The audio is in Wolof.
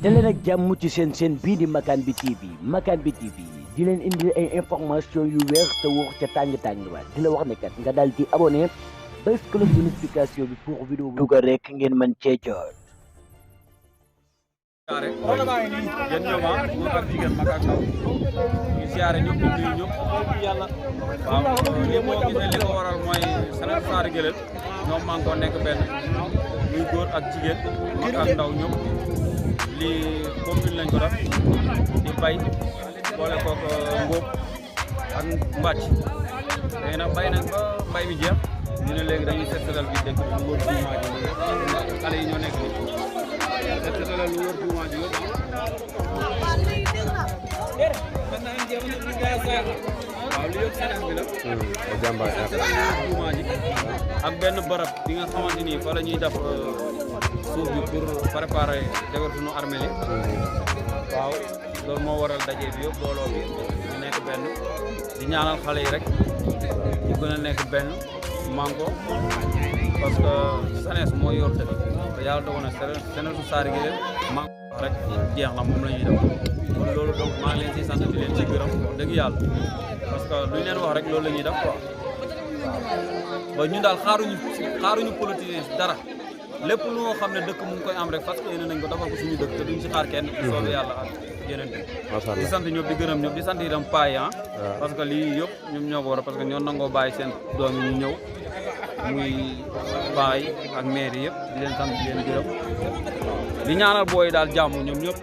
daleen ak jàmm ci seen bii di Makane bi TV Makane bi TV di leen indi ay information yu wér te wóor ca tàng ba di la wax ne kat nga daal di abonné bés cloche de notification bi pour vidéo bu dugal rek ngeen mën cee jot. yéen ñoom góor ak jigéen mag ak ndaw ñu siyaare ñëpp di nuyu ñëpp yàlla waaw lii moo gisee li ko waral mooy Sénégal Saar Guelel ñoom maa ngi ko nekk benn muy góor ak jigéen mag ak ndaw ñëpp lii commune lañ ko def di bay boole kook ngóob ak mbàcc léegi nag bay nañ ba mbay mi jeex ñu ne léegi dañuy settalal bi dëkk bi wóor jumaa ji xale yi ñoo nekk nii settalal lu wóor jumaa ji yëpp waaw li yëpp Sénégal bi la jàmbaar jumaa ji ak benn barab bi nga xamante ni fa la ñuy def suuf bi pour préparer defar suñu armée li waaw loolu moo waral daje bi yëpp booloo bi ñu nekk benn di ñaanal xale yi rek ñu gën a nekk benn manko parce que SANES moo yor dëkk te yàlla dogal na SANES Saar Guelel manko rek jeex na moom la ñuy def kon loolu donc maa ngi leen si sant di leen ci gërëm dëgg yàlla parce que lu ñu leen wax rek loolu la ñuy def quoi ba ñu daal xaaruñu politicien dara lépp lu nga xam ne dëkk mu ngi koy am rek parce que yéene nañ ko defal ko suñu dëkk te duñ si xaar kenn soobee yàlla ak yeneen di sant ñëpp di gërëm ñëpp di sant itam paay parce que lii yëpp ñoom ñoo ko war parce que ñoo nangoo bàyyi seen doom yi ñu ñëw muy paay ak maire yëpp di leen sant di leen gërëm di ñaanal booy daal jàmm ñoom ñëpp